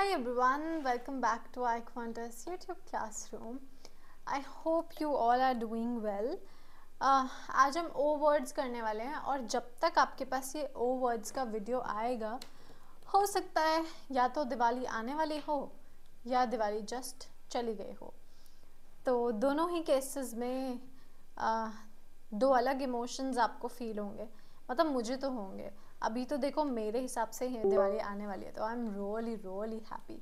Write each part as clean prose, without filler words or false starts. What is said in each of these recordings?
Hi everyone, welcome back to iQuantus YouTube classroom. I hope you all are doing well. आज हम ओ words करने वाले हैं और जब तक आपके पास ये ओ वर्ड्स का वीडियो आएगा हो सकता है या तो दिवाली आने वाली हो या दिवाली जस्ट चली गई हो। तो दोनों ही केसेस में दो अलग इमोशंस आपको फील होंगे, मतलब मुझे तो होंगे। अभी तो देखो मेरे हिसाब से ही दिवाली आने वाली है तो I am really happy,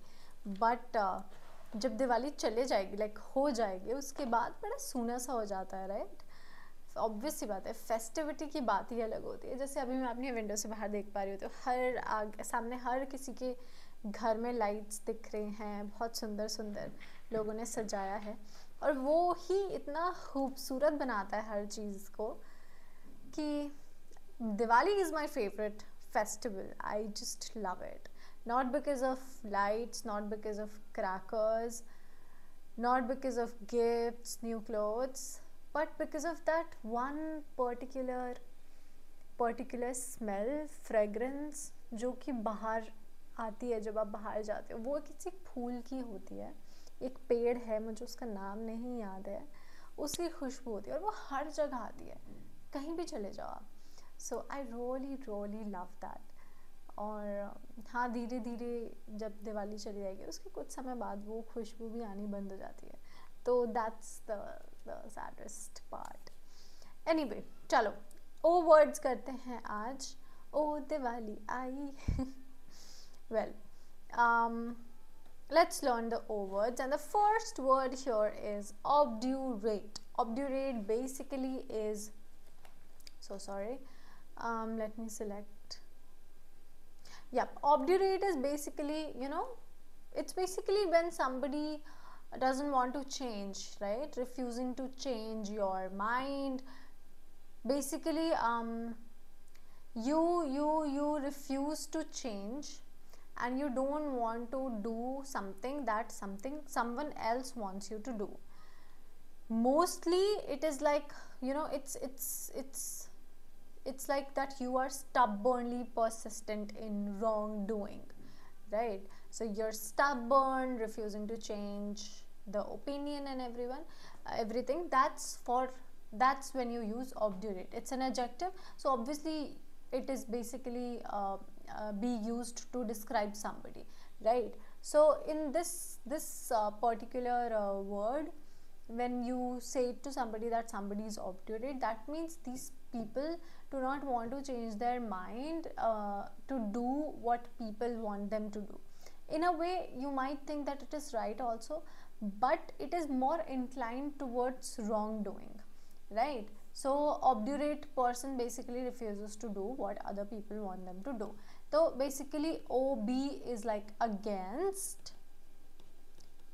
but जब दिवाली चले जाएगी लाइक हो जाएगी उसके बाद बड़ा सूना सा हो जाता है, राइट। ऑब्वियस सी बात है, फेस्टिविटी की बात ही अलग होती है। जैसे अभी मैं अपनी विंडो से बाहर देख पा रही हूँ तो सामने हर किसी के घर में लाइट्स दिख रहे हैं, बहुत सुंदर सुंदर लोगों ने सजाया है और वो ही इतना खूबसूरत बनाता है हर चीज़ को कि Diwali is my favorite festival. I just love it. Not because of lights, not because of crackers, not because of gifts, new clothes, but because of that one particular smell, fragrance जो कि बाहर आती है जब आप बाहर जाते हो। वो किसी फूल की होती है, एक पेड़ है, मुझे उसका नाम नहीं याद है, उसकी खुशबू होती है और वो हर जगह आती है, कहीं भी चले जाओ आप। सो आई रियली लव दैट। और हाँ, धीरे धीरे जब दिवाली चली जाएगी उसके कुछ समय बाद वो खुशबू भी आनी बंद हो जाती है, तो that's the saddest part. Anyway, चलो ओ वर्ड्स करते हैं आज। O Diwali I well, let's learn the O words, and the first word here is obdurate. Obdurate basically is, so sorry, let me select. Yep, obdurate is basically, it's basically when somebody doesn't want to change, right? Refusing to change your mind. Basically, you refuse to change and you don't want to do something that someone else wants you to do. Mostly it is like, it's like that you are stubbornly persistent in wrongdoing, right? So you're stubborn, refusing to change the opinion and everything. That's when you use obdurate. It's an adjective, so obviously it is basically be used to describe somebody, right? So in this particular word, when you say to somebody that somebody is obdurate, that means these people do not want to change their mind to do what people want them to do. In a way, you might think that it is right also, but it is more inclined towards wrongdoing, right? So obdurate person basically refuses to do what other people want them to do. So basically OB is like against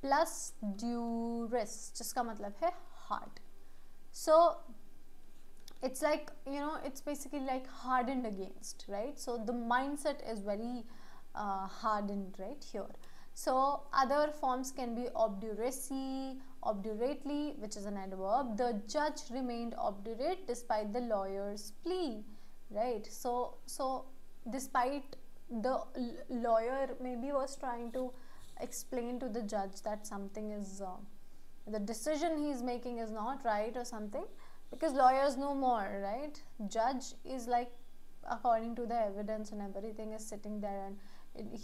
plus duress, जिसका मतलब है hard. So it's like, it's basically like hardened against, right? So the mindset is very hardened right here. So other forms can be obduracy, obdurately, which is an adverb. The judge remained obdurate despite the lawyer's plea, right? So despite the lawyer maybe was trying to explain to the judge that something is the decision he is making is not right or something, because lawyers know more, right? Judge is like according to the evidence and everything is sitting there and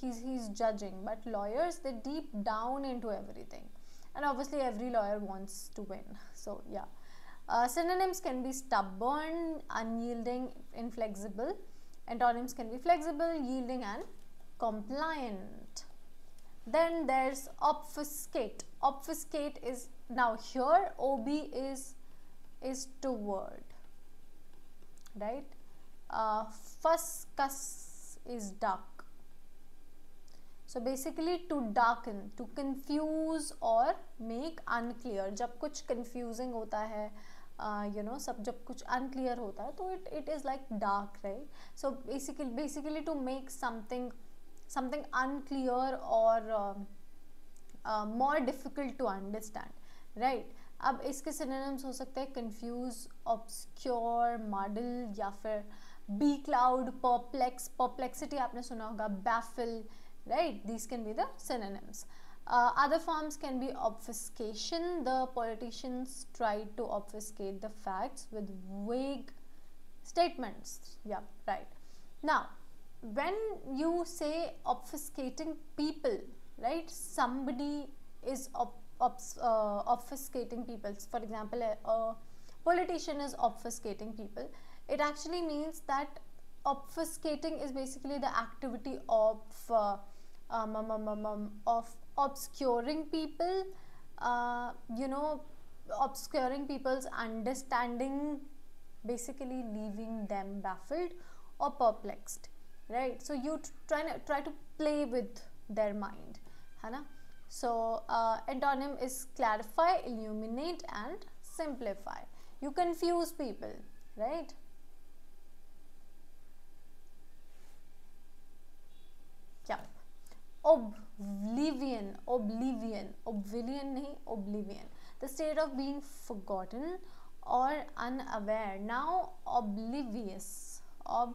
he's judging, but lawyers, they deep down into everything, and obviously every lawyer wants to win. So yeah, synonyms can be stubborn, unyielding, inflexible. Antonyms can be flexible, yielding, and compliant. Then there's obfuscate. Obfuscate is, now here OB is toward, right? Fuscus is dark. So basically to darken, to confuse or make unclear. जब कुछ confusing होता है, सब जब कुछ unclear होता है तो it is like dark, right? So basically to make something unclear or more difficult to understand, right? अब इसके synonyms हो सकते हैं confuse, obscure, muddle, या फिर be cloud, perplex. Perplexity आपने सुना होगा, baffle, right? These can be the synonyms. Other forms can be obfuscation. The politicians tried to obfuscate the facts with vague statements. Yeah, right. Now, when you say obfuscating people, right, somebody is obfuscating people. For example, a politician is obfuscating people. It actually means that obfuscating is basically the activity of obscuring people, you know, obscuring people's understanding, basically leaving them baffled or perplexed, right? So you try to play with their mind, है ना? So antonym is clarify, illuminate and simplify. You confuse people, right? Yeah. Oblivion नहीं, oblivion, the state of being forgotten or unaware. Now oblivious, I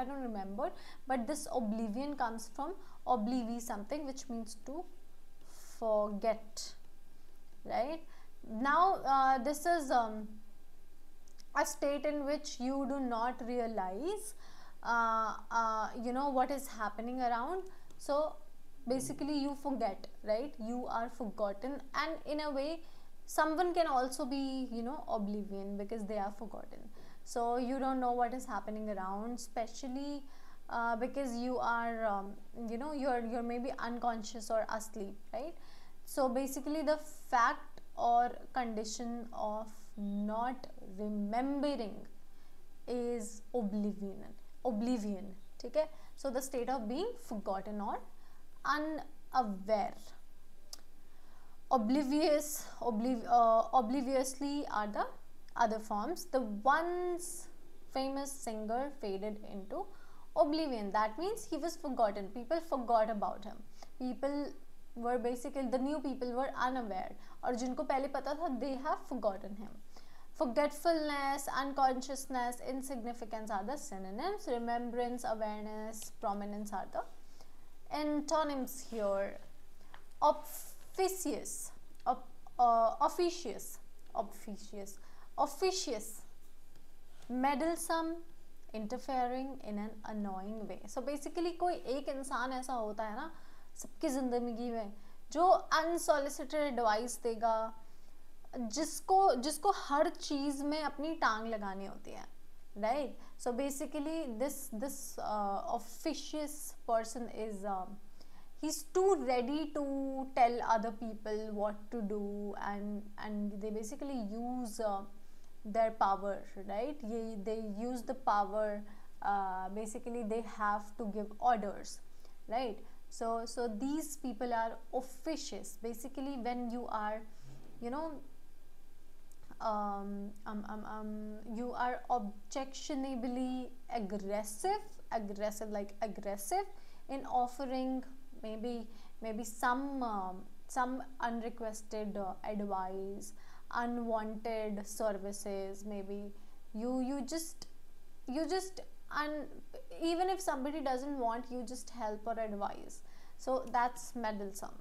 don't remember, but this oblivion comes from oblivi something, which means to forget, right? Now this is a state in which you do not realize you know what is happening around. So basically you forget, right? You are forgotten, and in a way someone can also be, you know, oblivion because they are forgotten. So you don't know what is happening around, especially because you are you know, you're maybe unconscious or asleep, right? So basically the fact or condition of not remembering is oblivion, ठीक है? So the state of being forgotten or unaware. Obliviously are the other forms. The once famous singer faded into oblivion. That means he was forgotten. People forgot about him. People were basically, the new people were unaware, और जिनको पहले पता था, they have forgotten him. Forgetfulness, unconsciousness, insignificance are the synonyms. Remembrance, awareness, prominence are the antonyms here. Officious, meddlesome, interfering in an annoying way. So basically कोई एक इंसान ऐसा होता है ना सबकी ज़िंदगी में जो अनसॉलिसिटेड एडवाइस देगा, जिसको हर चीज़ में अपनी टांग लगानी होती है, right? So basically this officious person is he's too ready to tell other people what to do, and they basically use their power, right? They use the power, basically they have to give orders, right? So these people are officious. Basically when you are, you know, you are objectionably aggressive in offering maybe some unrequested advice, unwanted services. Maybe you just and even if somebody doesn't want, you just help or advise. So that's meddlesome,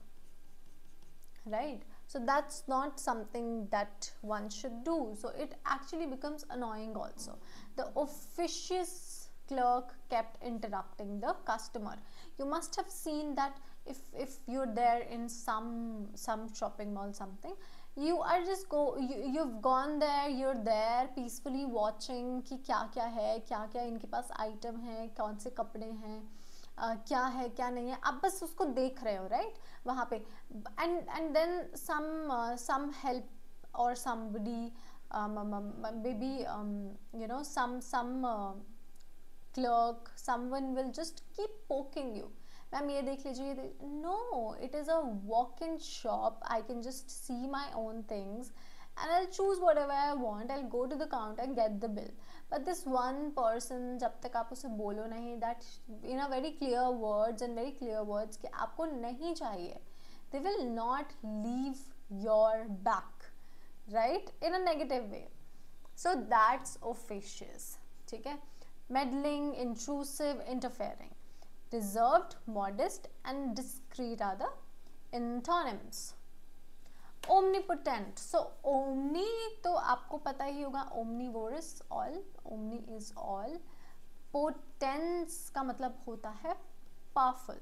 right? So that's not something that one should do. So it actually becomes annoying also. The officious clerk kept interrupting the customer. You must have seen that if you're there in some shopping mall, something, you are just you've gone there, you're there peacefully watching कि क्या क्या इनके पास item है, कौन से कपड़े हैं, क्या है क्या नहीं है, आप बस उसको देख रहे हो, राइट? वहाँ पे and then some help or somebody maybe you know, some clerk, someone will just keep poking you. Ma'am ये देख लीजिए, no, it is a walk-in shop. I can just see my own things and I'll choose whatever I want. I'll go to the counter and get the bill. But this one person, जब तक आप उसे बोलो नहीं that in a very clear words कि आपको नहीं चाहिए, they will not leave your back, right? In a negative way. So that's officious. ठीक है. Meddling, intrusive, interfering. Reserved, modest and discreet are the antonyms. Omnipotent. So omni तो आपको पता ही होगा, omnivorous, all. Omni is all. Potence का मतलब होता है powerful.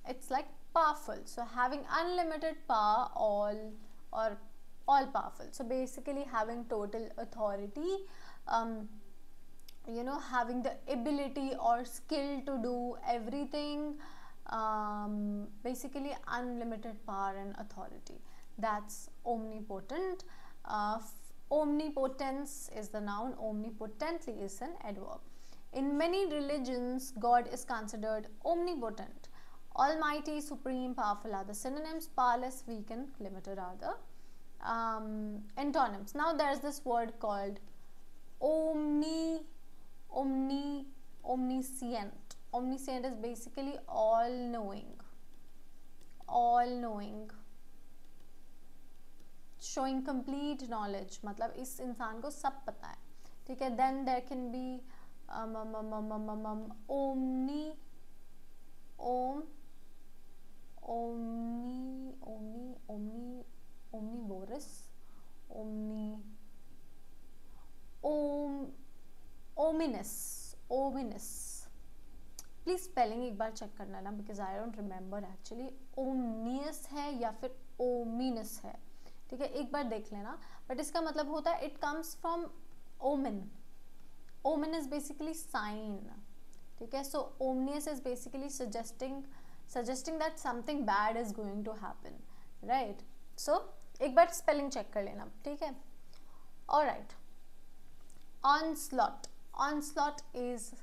It's like powerful. So having unlimited power, all, or all powerful. So basically having total authority, you know, having the ability or skill to do everything, basically unlimited power and authority. That's omnipotent. Omnipotence is the noun, omnipotently is an adverb. In many religions, God is considered omnipotent. Almighty, supreme, powerful are the synonyms. Powerless, weak and limited are the antonyms. Now there is this word called omniscient. Omniscient is basically all knowing, showing complete knowledge, मतलब इस इंसान को सब पता है, ठीक है. Then there can be omnivorous, ominous. Please spelling एक बार चेक करना ना, because I don't remember actually ominous है या फिर ओमिनस है, ठीक है, एक बार देख लेना. बट इसका मतलब होता है, it comes from omen. Omen is basically sign, ठीक है. So ominous is basically suggesting that something bad is going to happen, right? So एक बार स्पेलिंग चेक कर लेना, ठीक है. Alright. Onslaught is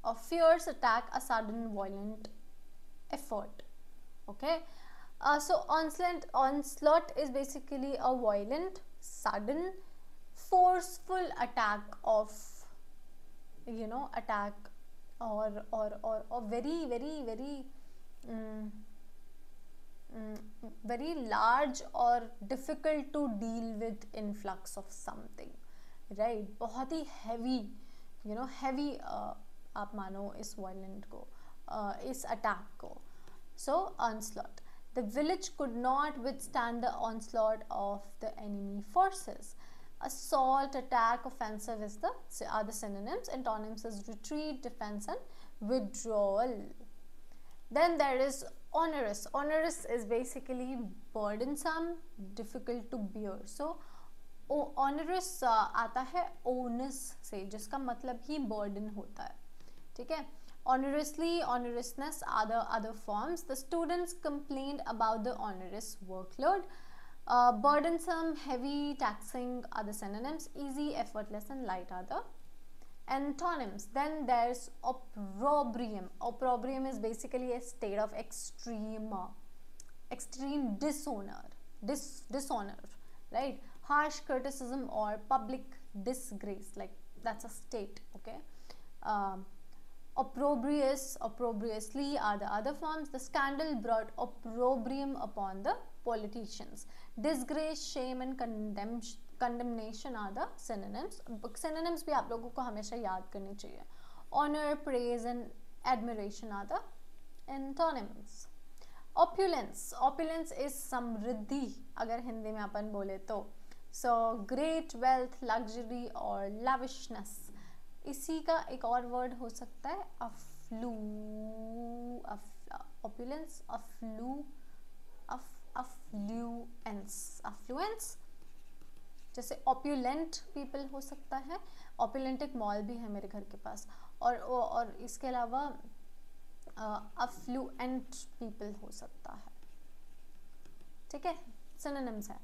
a fierce attack, a sudden violent effort. Okay. So onslaught is basically a violent, sudden, forceful attack of, you know, attack or very large or difficult to deal with influx of something, right? बहुत ही heavy, you know, heavy आप मानो इस violent को, इस attack को. So onslaught. The village could not withstand the onslaught of the enemy forces. Assault, attack, offensive are the synonyms. Antonyms is retreat, defense and withdrawal. Then there is onerous. Onerous is basically burdensome, difficult to bear. So onerous आता है onus से, जिसका मतलब ही burden होता है, ठीक है. Onerously, onerousness are the other forms. The students complained about the onerous workload. Burdensome, heavy, taxing are the synonyms. Easy, effortless and light are the antonyms. Then there's opprobrium. Opprobrium is basically a state of extreme dishonor, right? Harsh criticism or public disgrace, like that's a state, okay. Opprobriously are the other forms. The scandal brought opprobrium upon the politicians. Disgrace, shame and condemnation are the synonyms. Synonyms भी आप लोगों को हमेशा याद करनी चाहिए. Honor, praise and admiration are the antonyms. Opulence. Opulence is समृद्धि, अगर हिंदी में अपन बोले तो. So great wealth, luxury or lavishness. इसी का एक और वर्ड हो सकता है opulence, affluence. जैसे opulent people हो सकता है. opulent एक मॉल भी है मेरे घर के पास. और इसके अलावा affluent people हो सकता है, ठीक है. synonyms है.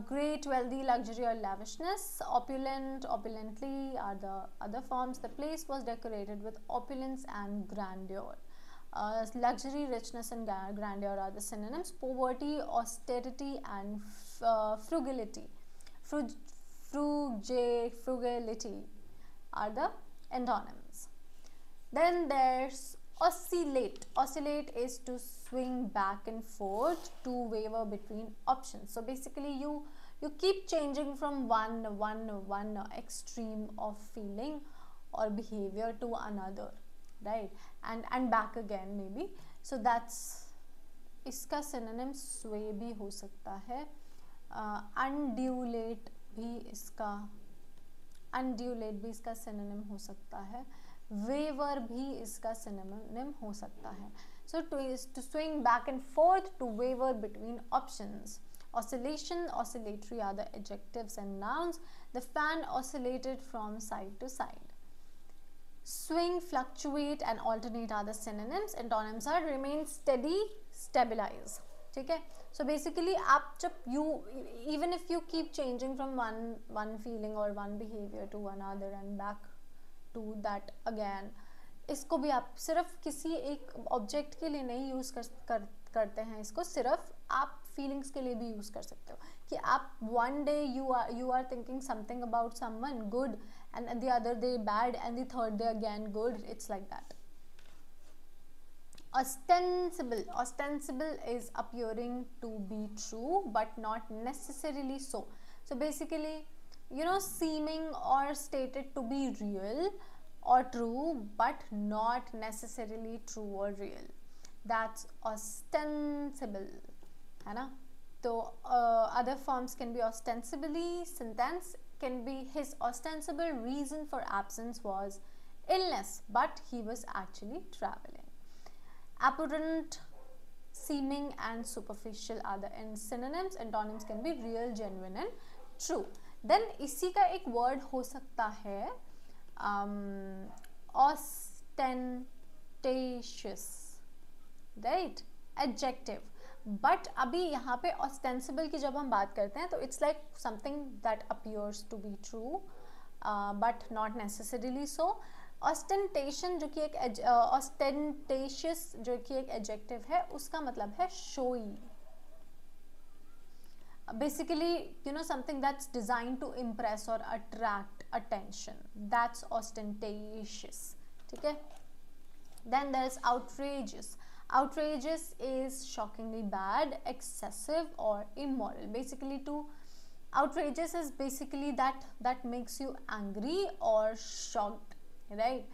Great, wealthy, luxury or lavishness. Opulent, opulently are the other forms. The place was decorated with opulence and grandeur. Luxury, richness and grandeur are the synonyms. Poverty, austerity and frugality. Frugality are the antonyms. Then there's oscillate. Oscillate is to swing back and forth, to waver between options. So basically you keep changing from one extreme of feeling or behavior to another, right? And back again maybe. So that's, इसका synonym sway भी हो सकता है, undulate भी इसका synonym हो सकता है, waver भी इसका synonym हो सकता है. So to swing back and forth, to waver between options. Oscillation, oscillatory are the adjectives and nouns. The fan oscillated from side to side. Swing, fluctuate and alternate are the synonyms. Antonyms are remain steady, stabilize. ठीक है. So basically आप जब even if you keep changing from one feeling or one behavior to another and back to that again, इसको भी आप सिर्फ किसी एक ऑब्जेक्ट के लिए नहीं यूज़ करते हैं, इसको सिर्फ आप फीलिंग्स के लिए भी यूज़ कर सकते हो. कि आप one day you are thinking something about someone good and the other day bad and the third day again good. It's like that. Ostensible is appearing to be true but not necessarily so. So basically, seeming or stated to be real or true but not necessarily true or real. That's ostensible, है ना. So other forms can be ostensibly. Sentence can be his ostensible reason for absence was illness, but he was actually traveling. Apparent, seeming and superficial are the synonyms. Antonyms can be real, genuine and true. Then इसी का एक word हो सकता है ostentatious, right? Adjective. But अभी यहाँ पे ostensible की जब हम बात करते हैं तो it's like something that appears to be true but not necessarily so. Ostentation जो कि एक ostentatious जो कि एक adjective है, उसका मतलब है showy. Basically, something that's designed to impress or attract attention. That's ostentatious. ठीक है. Then there's outrageous. Outrageous is shockingly bad, excessive or immoral. Basically, outrageous is basically that makes you angry or shocked, right?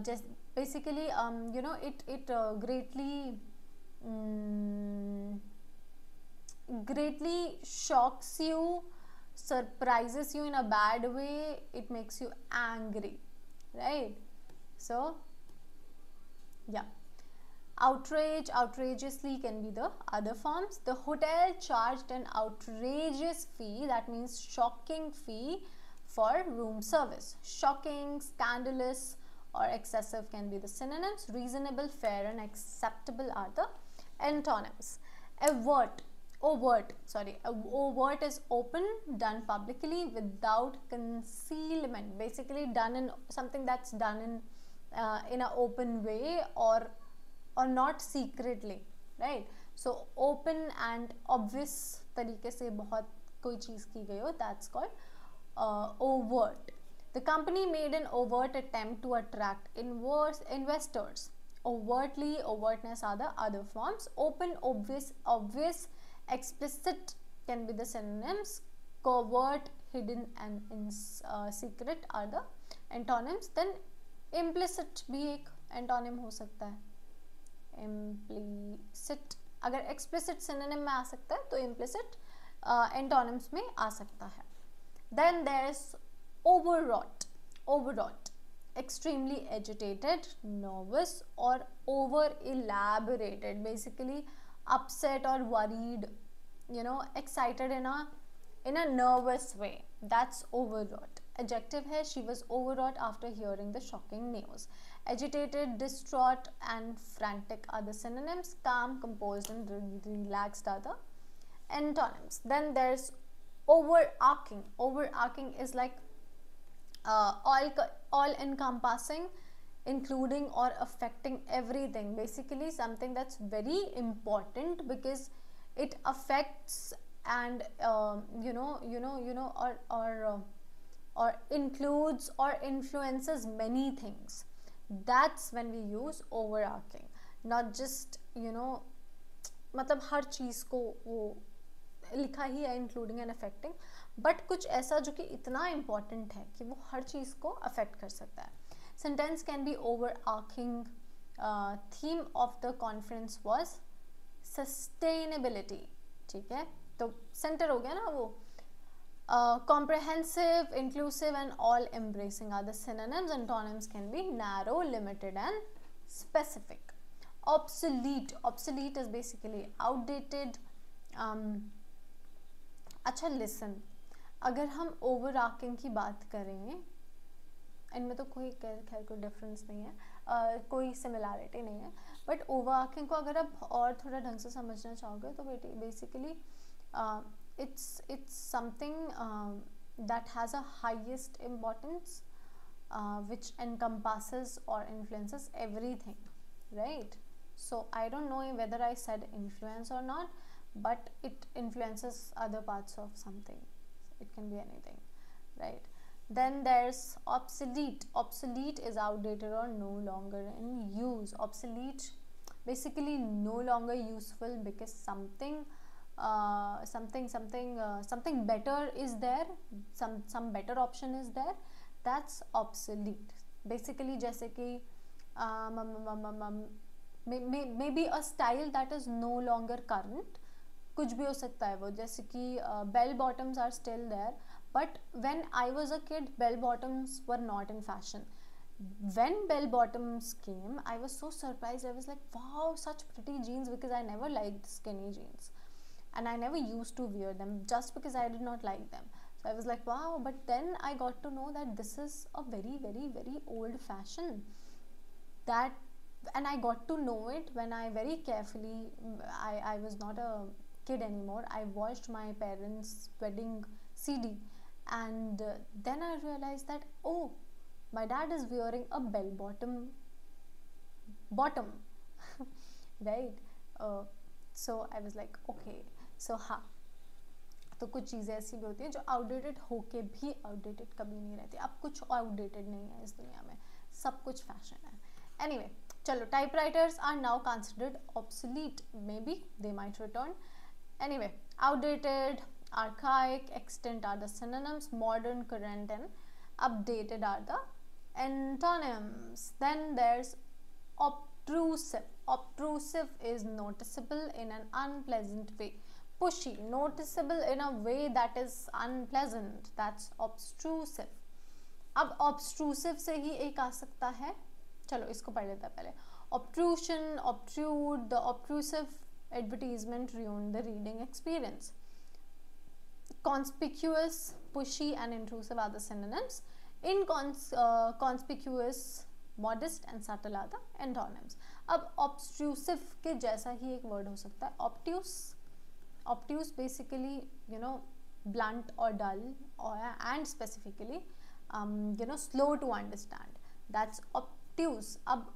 Just basically, it greatly shocks you, surprises you in a bad way. It makes you angry, right? So yeah. Outrage, outrageously can be the other forms. The hotel charged an outrageous fee, that means shocking fee, for room service. Shocking, scandalous or excessive can be the synonyms. Reasonable, fair and acceptable are the antonyms. Overt is open, done publicly without concealment. Basically done in something that's done in an open way or not secretly, right? So open and obvious तरीके से बहुत कोई चीज़ की गई हो, that's called overt. The company made an overt attempt to attract investors. Overtly, overtness are the other forms. Open, obvious, explicit can be the synonyms. Covert, hidden and secret are the antonyms. Then implicit भी एक antonym हो सकता है. Implicit, अगर explicit synonym में आ सकता है तो implicit antonyms में आ सकता है. Then there's overwrought. Extremely agitated, nervous or over elaborated. Basically upset or worried, excited in a nervous way. That's overwrought. Adjective है, she was overwrought after hearing the shocking news. Agitated, distraught and frantic are the synonyms. Calm, composed and relaxed are the antonyms. Then there's overarching. Overarching is like all encompassing, including or affecting everything. Basically something that's very important because it affects and or includes or influences many things. That's when we use overarching, not just मतलब हर चीज़ को वो लिखा ही है including and affecting, but कुछ ऐसा जो कि इतना इम्पॉर्टेंट है कि वो हर चीज़ को अफेक्ट कर सकता है. Sentence can be overarching. Theme of the conference was sustainability. ठीक है, तो सेंटर हो गया ना वो. Comprehensive, inclusive and all embracing are the synonyms. Antonyms can be narrow, limited and specific. Obsolete. Obsolete is basically outdated. अच्छा listen, अगर हम overarching की बात करें, इनमें तो कोई खैर कोई डिफरेंस नहीं है, कोई सिमिलैरिटी नहीं है, बट ओवरआर्किंग को अगर आप और थोड़ा ढंग से समझना चाहोगे तो basically it's something that has a highest importance, which encompasses or influences everything, right? So I don't know whether I said influence or not, but it influences other parts of something. It can be anything, right? Then there's obsolete. Obsolete is outdated or no longer in use. Obsolete basically no longer useful because something something better is there, some better option is there, that's obsolete. Basically जैसे कि maybe a style that is no longer current, कुछ भी हो सकता है वो, जैसे कि bell bottoms are still there, but when I was a kid bell bottoms were not in fashion. When bell bottoms came I was so surprised. I was like, wow, such pretty jeans, because I never liked skinny jeans and I never used to wear them just because I did not like them. So I was like, wow. But then I got to know that this is a very very very old fashion, that, and I got to know it when I very carefully, I was not a kid anymore, I watched my parents wedding CD, and then I realized that, oh, my dad is wearing a bell bottom right? So I was like, okay. So हाँ, तो कुछ चीज़ें ऐसी भी होती हैं जो outdated होके भी आउटडेटेड कभी नहीं रहती. अब कुछ आउटडेटेड नहीं है इस दुनिया में, सब कुछ फैशन है. एनीवे, चलो, typewriters are now considered obsolete, maybe they might return. Anyway, outdated, archaic, extant are the synonyms, modern, current and updated are the antonyms. Then there's obtrusive. Obtrusive is noticeable in an unpleasant way. Pushy, noticeable in a way that is unpleasant, that's obtrusive. अब obtrusive से ही एक आ सकता है, चलो इसको पढ़ लेते हैं पहले. Obtrusion, obtrude, the obtrusive advertisement ruined the reading experience. Conspicuous, pushy and intrusive are the synonyms. Inconspicuous, modest and subtle are the antonyms. अब obtrusive के जैसा ही एक word हो सकता है obtuse. Obtuse basically, you know, blunt or dull, or and specifically slow to understand, that's obtuse. अब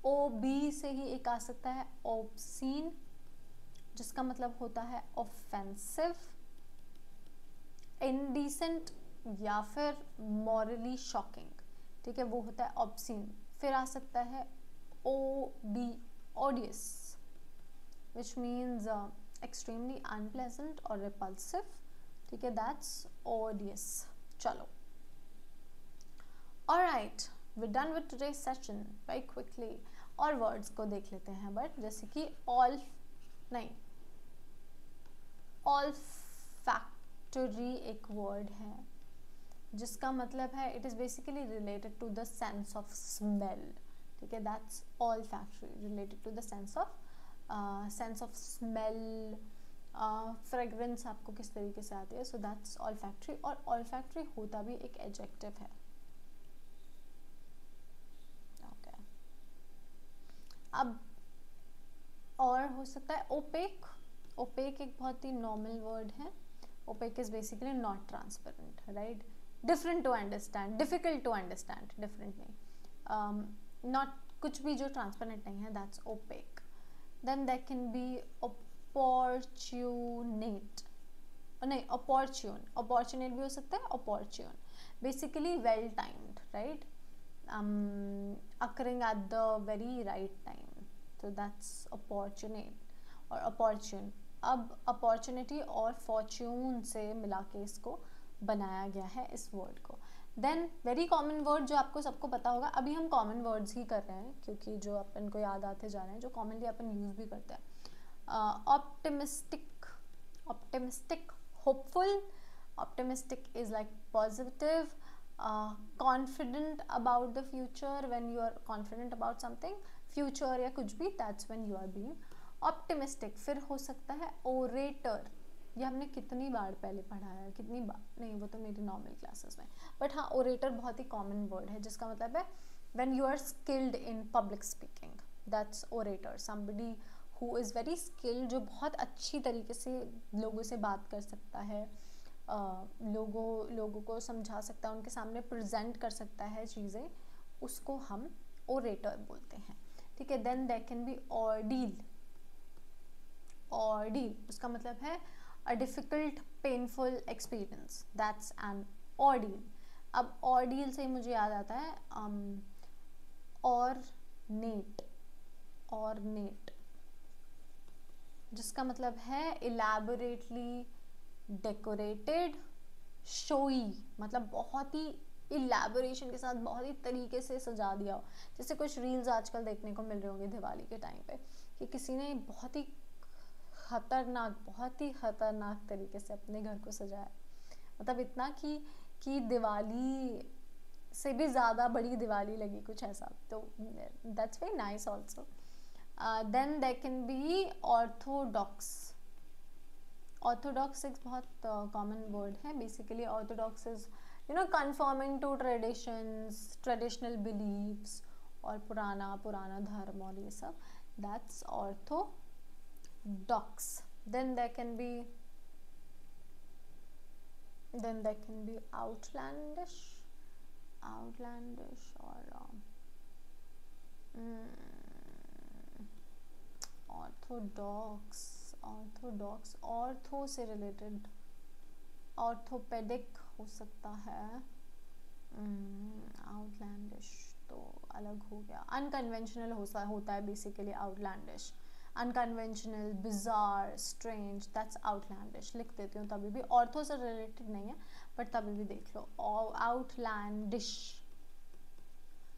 ob से ही एक आ सकता है obscene, जिसका मतलब होता है offensive, indecent या फिर morally shocking. ठीक है, वो होता है obscene. फिर आ सकता है odious, which means extremely unpleasant or repulsive. ठीक है, that's odious. चलो, alright, we're done with today's session. Very quickly और words को देख लेते हैं, but जैसे कि olfactory एक word है जिसका मतलब है it is basically related to the sense of smell. ठीक है, that's olfactory, related to the sense of smell. fragrance आपको किस तरीके से आती है, so that's olfactory. और olfactory होता भी एक adjective है. okay. अब और हो सकता है opaque. opaque एक बहुत ही normal word है. opaque is basically not transparent, right? different to understand, difficult to understand, different नहीं, not कुछ भी जो transparent नहीं है, that's opaque. Then there can be opportunate, नहीं, opportunate भी हो सकता है, opportune, basically well timed, right? Occurring at the very right time, so that's opportunate or opportune. अब अपॉर्चुनिटी और फॉर्च्यून से मिला के इसको बनाया गया है इस वर्ड को। देन वेरी कॉमन वर्ड जो आपको सबको पता होगा, अभी हम कॉमन वर्ड्स ही कर रहे हैं क्योंकि जो अपन को याद आते जा रहे हैं, जो कॉमनली अपन यूज भी करते हैं। Optimistic, optimistic, hopeful. Optimistic is like positive, confident about the future. When you are confident about something, future या कुछ भी, that's when you are being optimistic. फिर हो सकता है ओरेटर, ये हमने कितनी बार पहले पढ़ा है, कितनी बार नहीं, वो तो मेरी नॉर्मल क्लासेस में, बट हाँ ओरेटर बहुत ही कॉमन वर्ड है जिसका मतलब है when you are skilled in public speaking, that's orator. Somebody who is very skilled, जो बहुत अच्छी तरीके से लोगों से बात कर सकता है, लोगों को समझा सकता है, उनके सामने प्रेजेंट कर सकता है चीज़ें, उसको हम ओरेटर बोलते हैं, ठीक है। Then there can be ordeal. Ordeal उसका मतलब है a difficult painful experience, that's an ordeal। अब ordeal से मुझे याद आता है ornate, ornate जिसका मतलब है elaborately decorated, showy, मतलब बहुत ही इलेबोरेशन के साथ, बहुत ही तरीके से सजा दिया हो। जैसे कुछ रील्स आजकल देखने को मिल रहे होंगे दिवाली के टाइम पे कि किसी ने बहुत ही खतरनाक तरीके से अपने घर को सजाया, मतलब इतना कि दिवाली से भी ज़्यादा बड़ी दिवाली लगी, कुछ ऐसा। तो that's very nice also. Then there can be orthodox. Orthodox एक बहुत कॉमन वर्ड है। Basically orthodox is conforming to traditions, traditional beliefs और पुराना धर्म और ये सब, that's orthodox. Then there can be outlandish or orthodox ortho से रिलेटेड, ऑर्थोपेडिक हो सकता है। आउटलैंडिश तो अलग हो गया। अनकन्वेंशनल होता है basically outlandish. Unconventional, bizarre, strange, that's outlandish. लिख देती हूँ तभी भी, ऑर्थो से रिलेटेड नहीं है बट तभी भी देख लो। आउटलैंडिश,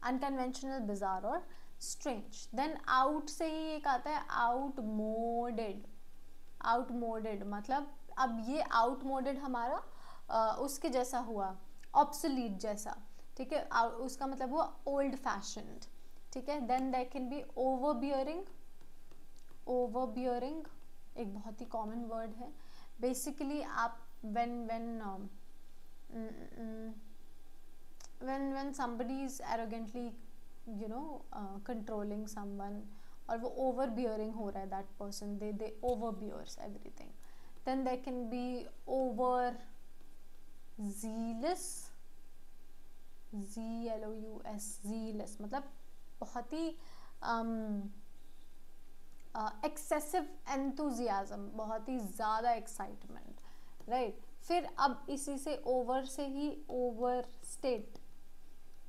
अनकन्वेंशनल, बिजार और स्ट्रेंज। देन आउट से ही एक आता है आउटमोडेड। आउटमोडेड मतलब अब ये आउटमोडेड हमारा उसके जैसा हुआ, ऑब्सोलीट जैसा, ठीक है। उसका मतलब हुआ ओल्ड फैशन्ड, ठीक है। Then there can be overbearing. Overbearing एक बहुत ही कॉमन वर्ड है। बेसिकली आप when somebody is arrogantly controlling someone, और वो overbearing हो रहा है, that person they overbears everything. Then there can be over zealous, zealous, zealous मतलब बहुत ही एक्सेसिव एंथुजियाज्म, बहुत ही ज़्यादा एक्साइटमेंट, राइट। फिर अब इसी से ओवर से ही ओवर स्टेट,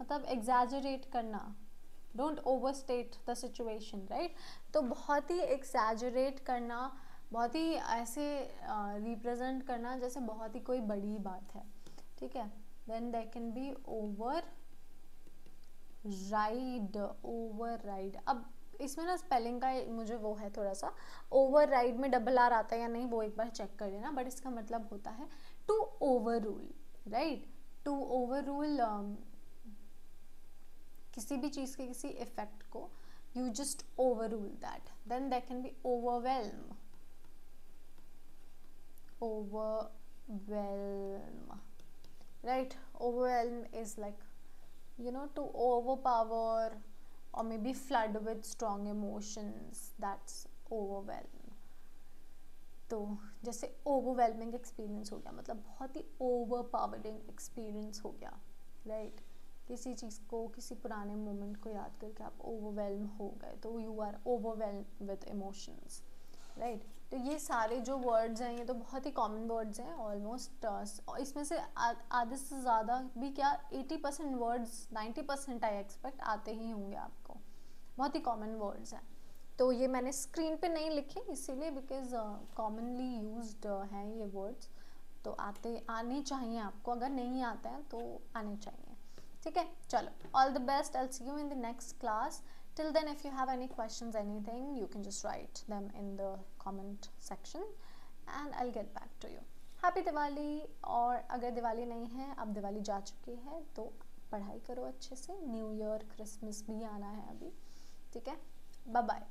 मतलब एग्जैजरेट करना, don't over state the situation, right. तो बहुत ही एग्जैजरेट करना, बहुत ही ऐसे रिप्रेजेंट करना जैसे बहुत ही कोई बड़ी बात है, ठीक है। Then there can be override. Override, अब इसमें ना स्पेलिंग का मुझे वो है थोड़ा सा, ओवर राइड में डबल आर आता है या नहीं वो एक बार चेक कर लेना, बट इसका मतलब होता है to overrule, right. To overrule किसी भी चीज़ के किसी इफेक्ट को, you just overrule that. Then there can be overwhelm. Overwhelm, right. Overwhelm is like to overpower or maybe flood with strong emotions, that's overwhelm। तो जैसे overwhelming experience हो गया, मतलब बहुत ही overpowering experience हो गया, right। किसी चीज़ को, किसी पुराने मोमेंट को याद करके आप overwhelm हो गए, तो you are overwhelmed with emotions, right। तो ये सारे जो वर्ड्स हैं ये तो बहुत ही कॉमन वर्ड्स हैं ऑलमोस्ट। इसमें से आधे से ज़्यादा भी क्या 80% वर्ड्स, 90% आई एक्सपेक्ट आते ही होंगे आपको, बहुत ही कॉमन वर्ड्स हैं, तो ये मैंने स्क्रीन पे नहीं लिखे इसीलिए, बिकॉज कॉमनली यूज्ड हैं ये वर्ड्स, तो आने चाहिए आपको, अगर नहीं आते हैं तो आने चाहिए, ठीक है। चलो, all the best, I will see you in the next class. Till then, if you have any questions, anything, you can just write them in the comment section and I'll get back to you. Happy Diwali. और अगर दिवाली नहीं है, अब दिवाली जा चुकी है, तो पढ़ाई करो अच्छे से. न्यू ईयर, क्रिसमस भी आना है अभी, ठीक है. Bye bye.